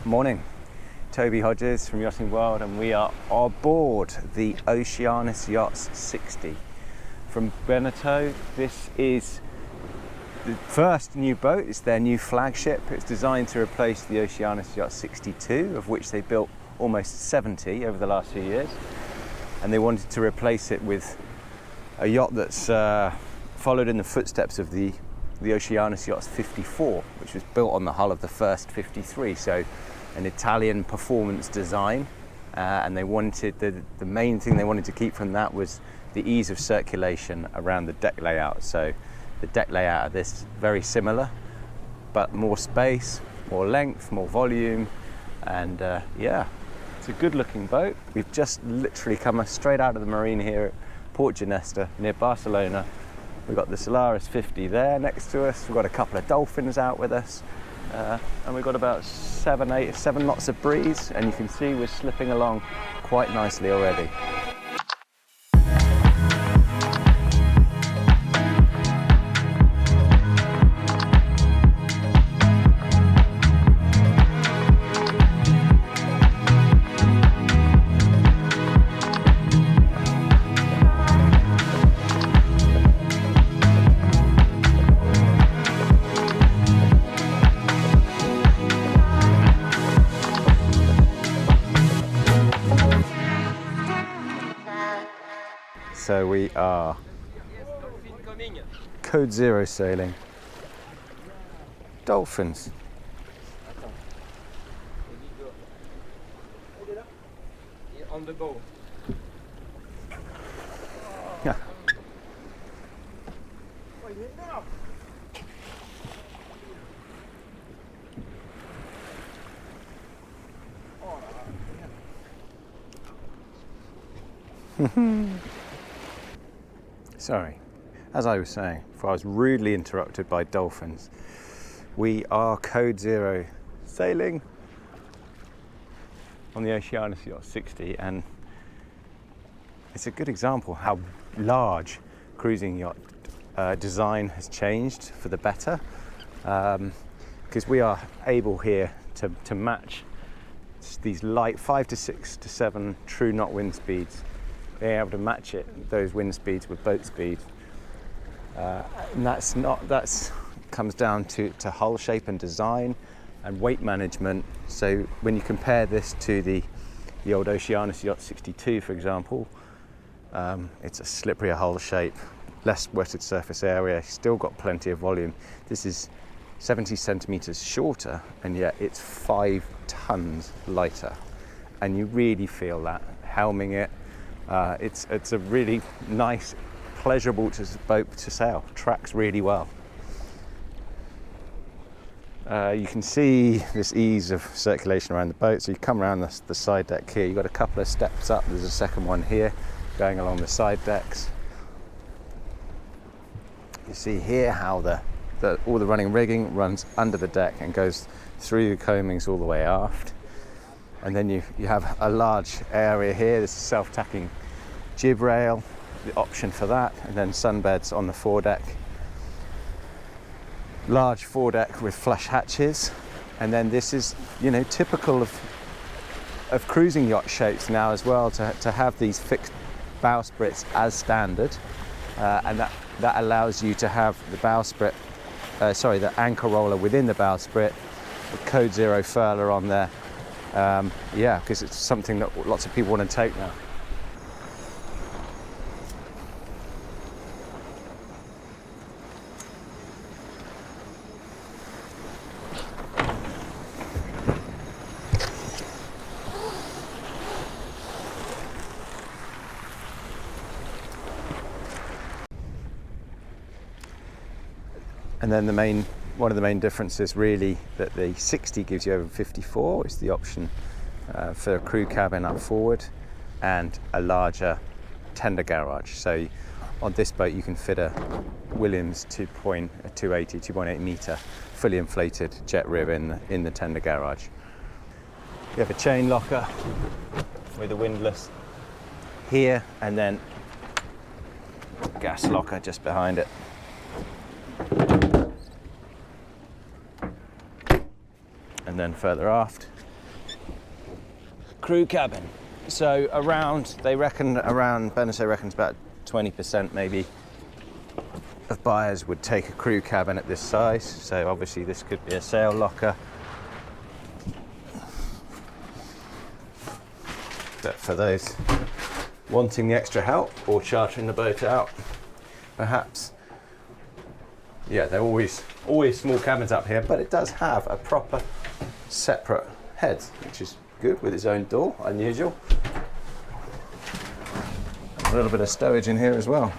Morning, Toby Hodges from Yachting World, and we are aboard the Oceanis Yacht 60 from Beneteau. This is the first new boat. It's their new flagship. It's designed to replace the Oceanis Yacht 62, of which they built almost 70 over the last few years, and they wanted to replace it with a yacht that's followed in the footsteps of the Oceanis Yacht 54, which was built on the hull of the first 53, so an Italian performance design, and they wanted the main thing they wanted to keep from that was the ease of circulation around the deck layout. So the deck layout of this very similar, but more space, more length, more volume, and yeah, it's a good looking boat. We've just literally come straight out of the marine here at Port Ginesta near Barcelona. We've got the Solaris 50 there next to us. We've got a couple of dolphins out with us, and we've got about 7 knots of breeze, and you can see we're slipping along quite nicely already. So we are Code Zero sailing. Dolphins. On the go. Yeah. Sorry, as I was saying, before I was rudely interrupted by dolphins, we are Code Zero sailing on the Oceanis Yacht 60, and it's a good example how large cruising yacht design has changed for the better, because we are able here to match these light 5 to 6 to 7 true knot wind speeds, being able to match those wind speeds with boat speed, and that's comes down to hull shape and design and weight management. So when you compare this to the old Oceanis Yacht 62, for example, it's a slipperier hull shape, less wetted surface area, still got plenty of volume. This is 70 centimeters shorter, and yet it's 5 tons lighter, and you really feel that helming it. It's a really nice, pleasurable boat to sail. Tracks really well. You can see this ease of circulation around the boat. So you come around the side deck here. You've got a couple of steps up. There's a second one here going along the side decks. You see here how all the running rigging runs under the deck and goes through the coamings all the way aft. And then you have a large area here. This is self-tacking jib rail, the option for that, and then sunbeds on the foredeck. Large foredeck with flush hatches, and then this is, typical of cruising yacht shapes now as well, to have these fixed bowsprits as standard, and that allows you to have the bowsprit, the anchor roller within the bowsprit, the Code Zero furler on there. Because it's something that lots of people want to take now. And then one of the main differences really that the 60 gives you over 54 is the option for a crew cabin up forward and a larger tender garage. So on this boat you can fit a Williams 2.8 meter fully inflated jet rib in the tender garage. You have a chain locker with a windlass here, and then gas locker just behind it. And then further aft, crew cabin. So they reckon Beneteau reckons about 20% maybe of buyers would take a crew cabin at this size. So obviously this could be a sail locker. But for those wanting the extra help or chartering the boat out, perhaps. Yeah, they're always small cabins up here, but it does have a proper separate head, which is good, with its own door, unusual. A little bit of stowage in here as well.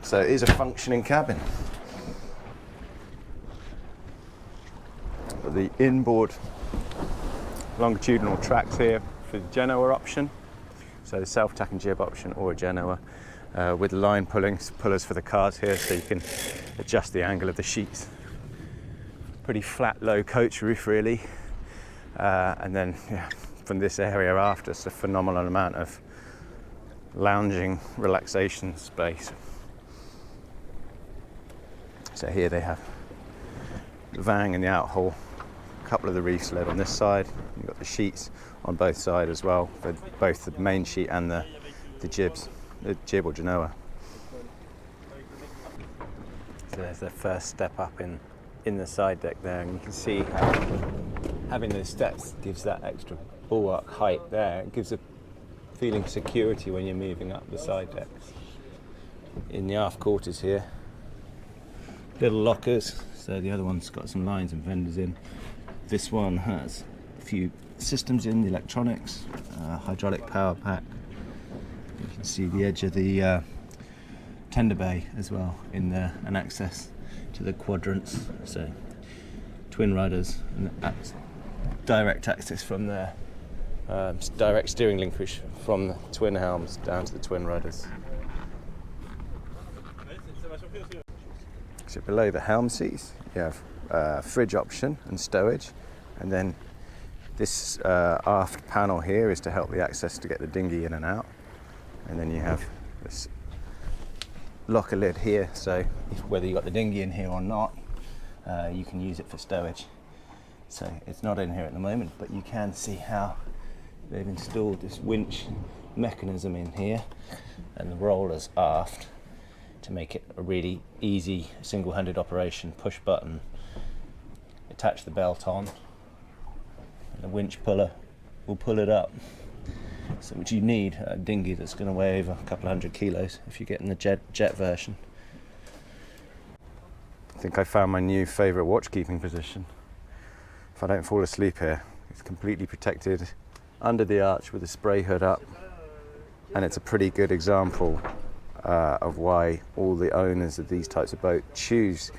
So it is a functioning cabin. The inboard longitudinal tracks here for the Genoa option, so the self-tacking jib option or a Genoa, with line pullers for the cars here, so you can adjust the angle of the sheets. Pretty flat, low coach roof really, and then from this area after, it's a phenomenal amount of lounging relaxation space. So here they have the vang in the out hall, a couple of the reefs led on this side. You've got the sheets on both sides as well, for both the main sheet and the jibs, the jib or Genoa. So there's the first step up in the side deck there, and you can see how having those steps gives that extra bulwark height there. It gives a feeling of security when you're moving up the side decks. In the aft quarters here, little lockers, so the other one's got some lines and fenders in. This one has a few systems in, the electronics, hydraulic power pack. You can see the edge of the tender bay as well in there, and access to the quadrants, so twin rudders and direct access from there, direct steering linkage from the twin helms down to the twin rudders. So below the helm seats you have fridge option and stowage, and then this aft panel here is to help the access to get the dinghy in and out, and then you have this locker lid here, so whether you got the dinghy in here or not, you can use it for stowage. So it's not in here at the moment, but you can see how they've installed this winch mechanism in here and the rollers aft to make it a really easy single-handed operation. Push button, attach the belt on, and the winch puller will pull it up. So which you need a dinghy that's going to weigh over a couple of 100 kilos if you're getting the jet version. I think I found my new favourite watch-keeping position. If I don't fall asleep here, it's completely protected under the arch with a spray hood up, and it's a pretty good example of why all the owners of these types of boats choose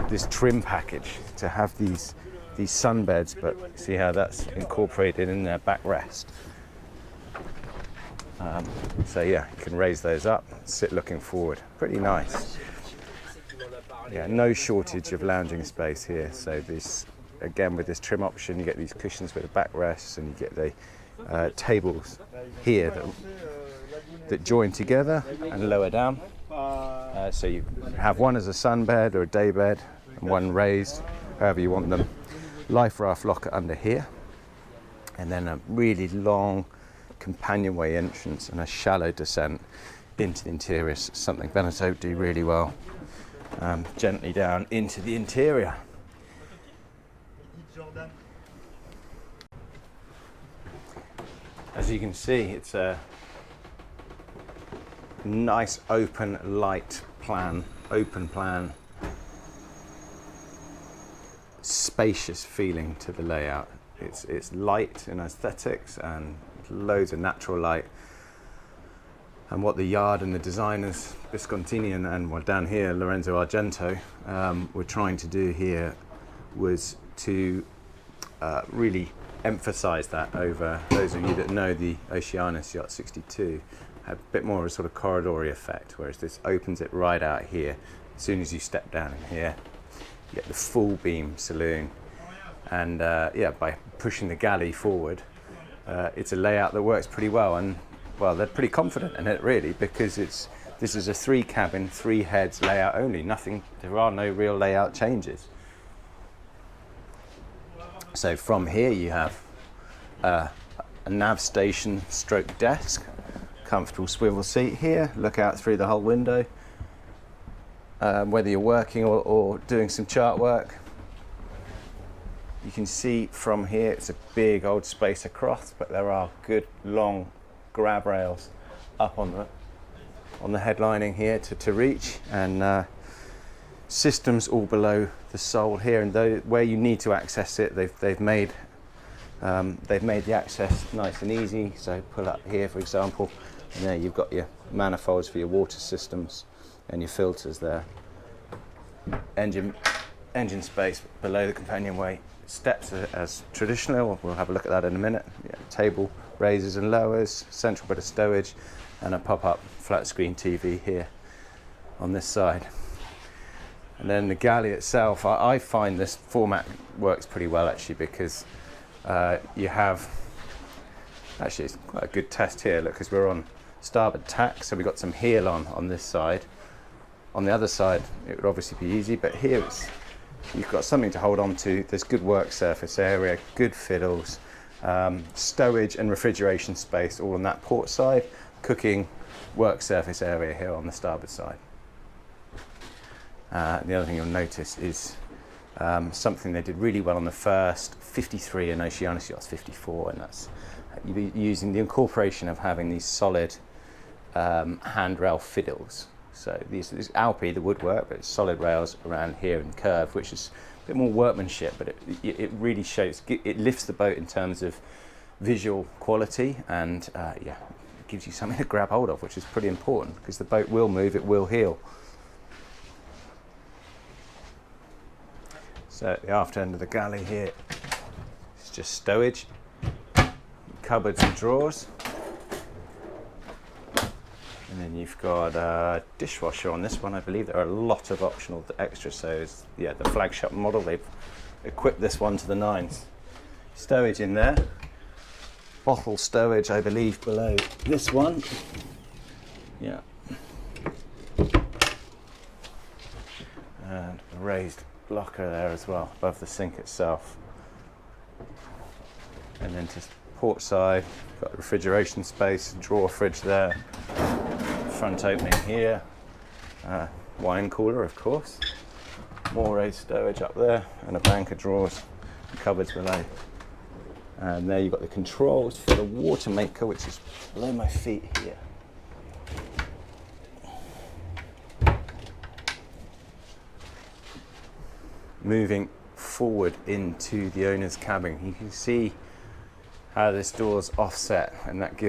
this trim package to have these sunbeds, but see how that's incorporated in their backrest. So yeah, you can raise those up, sit looking forward. Pretty nice. Yeah, no shortage of lounging space here. So this, again, with this trim option, you get these cushions with the backrests, and you get the tables here that join together and lower down. So you have one as a sunbed or a daybed, and one raised, however you want them. Life raft locker under here, and then a really long companionway entrance and a shallow descent into the interior, something Beneteau do really well. Gently down into the interior. As you can see, it's a nice open plan, spacious feeling to the layout. It's light in aesthetics and loads of natural light. And what the yard and the designers, Viscontini and well, down here, Lorenzo Argento, were trying to do here was to really emphasize that over those of you that know the Oceanis Yacht 62. Had a bit more of a sort of corridory effect, whereas this opens it right out here. As soon as you step down in here, you get the full beam saloon. And yeah, by pushing the galley forward, it's a layout that works pretty well, and well, they're pretty confident in it really, because this is a 3 cabin, 3 heads layout only. There are no real layout changes. So from here you have a nav station stroke desk, comfortable swivel seat here, look out through the whole window. Whether you're working or doing some chart work, you can see from here it's a big old space across, but there are good long grab rails up on the headlining here to reach, and systems all below the sole here, and where you need to access it, they've made the access nice and easy. So pull up here, for example, and there you've got your manifolds for your water systems and your filters there. Engine space below the companionway. Steps as traditional, we'll have a look at that in a minute. Yeah, table raises and lowers, central bit of stowage, and a pop-up flat screen TV here on this side. And then the galley itself, I find this format works pretty well actually, because you have, actually it's quite a good test here, look, because we're on starboard tack, so we've got some heel on this side. On the other side it would obviously be easy, but here you've got something to hold on to. There's good work surface area, good fiddles, stowage and refrigeration space all on that port side, cooking work surface area here on the starboard side. The other thing you'll notice is something they did really well on the first 53 and Oceanis Yachts 54, and that's using the incorporation of having these solid handrail fiddles. So this Alpi, the woodwork, but it's solid rails around here and curved, which is a bit more workmanship, but it really shows, it lifts the boat in terms of visual quality, and yeah, it gives you something to grab hold of, which is pretty important, because the boat will move, it will heel. So at the aft end of the galley here, it's just stowage, cupboards and drawers. And then you've got a dishwasher on this one. I believe there are a lot of optional extras. So it's, yeah, the flagship model, they've equipped this one to the nines. Stowage in there. Bottle stowage, I believe, below this one. Yeah. And a raised locker there as well, above the sink itself. And then to port side, got refrigeration space, drawer fridge there. Front opening here, wine cooler of course, more raised stowage up there, and a bank of drawers and cupboards below. And there you've got the controls for the water maker, which is below my feet here. Moving forward into the owner's cabin, you can see how this door's offset, and that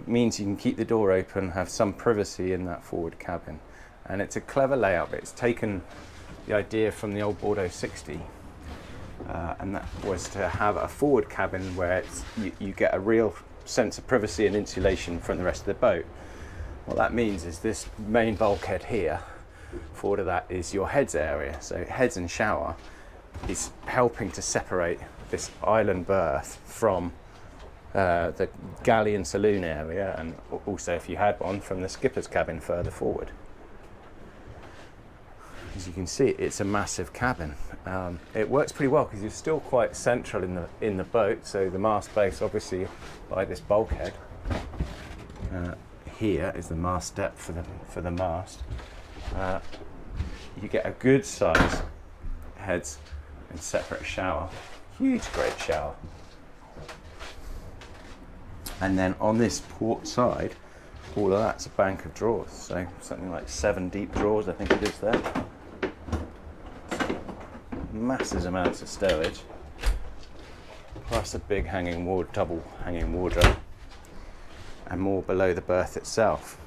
means you can keep the door open, have some privacy in that forward cabin. And it's a clever layout, but it's taken the idea from the old Bordeaux 60, and that was to have a forward cabin where you get a real sense of privacy and insulation from the rest of the boat. What that means is this main bulkhead here, forward of that is your heads area. So heads and shower is helping to separate this island berth from the galley and saloon area, and also, if you had one, from the skipper's cabin further forward. As you can see, it's a massive cabin. It works pretty well because you're still quite central in the boat. So the mast base, obviously, by this bulkhead. Here is the mast step for the mast. You get a good size heads and separate shower. Huge, great shower. And then on this port side, all of that's a bank of drawers. So something like 7 deep drawers, I think it is there. Massive amounts of stowage. Plus a big double hanging wardrobe. And more below the berth itself.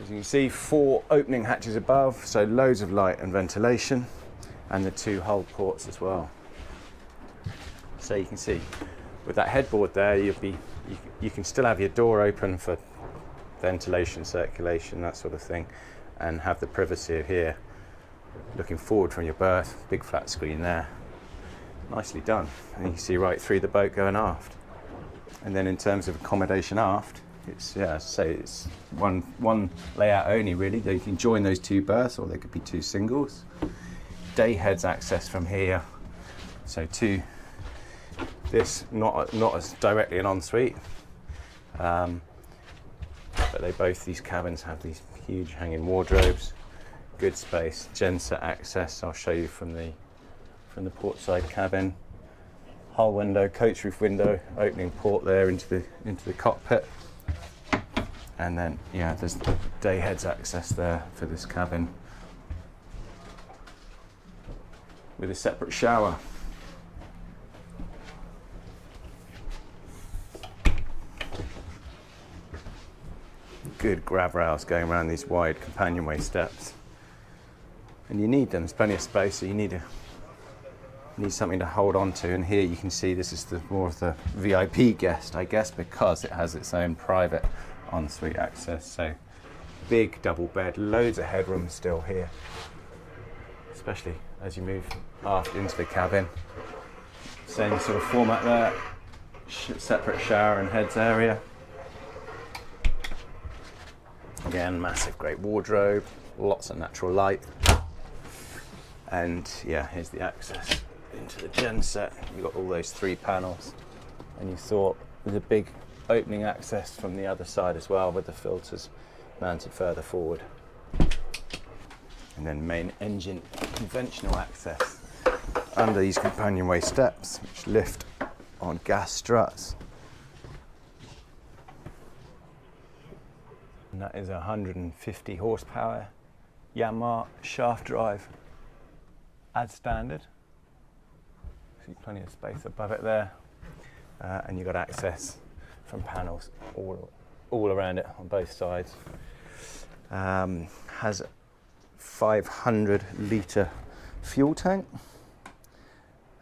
As you can see, 4 opening hatches above, so loads of light and ventilation. And the 2 hull ports as well. So you can see with that headboard there, you can still have your door open for ventilation, circulation, that sort of thing, and have the privacy of here, looking forward from your berth. Big flat screen there, nicely done, and you can see right through the boat going aft. And then in terms of accommodation aft, It's, yeah, so it's one layout only really. You can join those two berths, or they could be two singles. Day heads access from here, so to this, not as directly an ensuite, but these cabins have these huge hanging wardrobes, good space, genset access. I'll show you from the portside cabin. Hull window, coach roof window, opening port there into the cockpit. And then, yeah, there's the day heads access there for this cabin with a separate shower. Good grab rails going around these wide companionway steps. And you need them, there's plenty of space, so you need something to hold on to. And here you can see this is more of the VIP guest, I guess, because it has its own private ensuite access. So big double bed, loads of headroom still here, especially as you move aft into the cabin. Same sort of format there, separate shower and heads area. Again, massive great wardrobe, lots of natural light. And yeah, here's the access into the genset. You've got all those 3 panels, and you thought there's a big opening access from the other side as well, with the filters mounted further forward. And then main engine conventional access under these companionway steps, which lift on gas struts. And that is a 150 horsepower Yamaha shaft drive as standard. See plenty of space above it there, and you've got access from panels all around it on both sides. Has a 500 litre fuel tank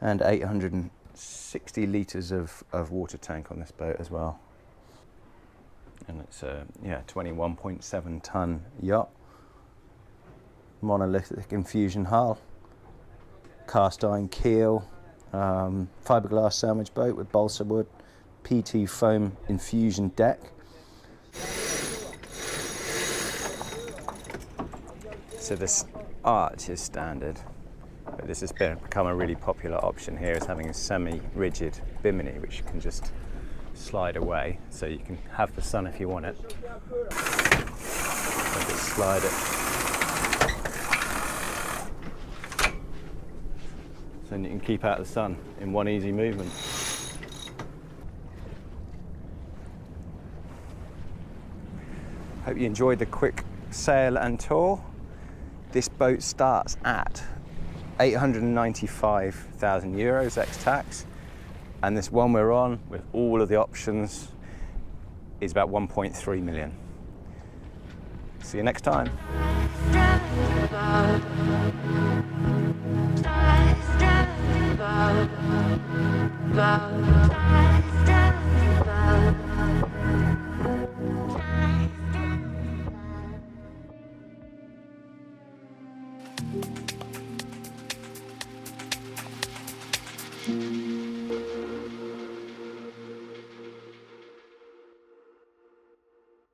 and 860 litres of water tank on this boat as well. And it's a 21.7 tonne yacht, monolithic infusion hull, cast iron keel, fiberglass sandwich boat with balsa wood, P2 foam infusion deck. So this arch is standard, but this has become a really popular option here, is having a semi-rigid bimini which you can just slide away, so you can have the sun if you want it. So just slide it. So then you can keep out the sun in one easy movement. Hope you enjoyed the quick sail and tour. This boat starts at 895,000 euros ex-tax, and this one we're on with all of the options is about 1.3 million. See you next time.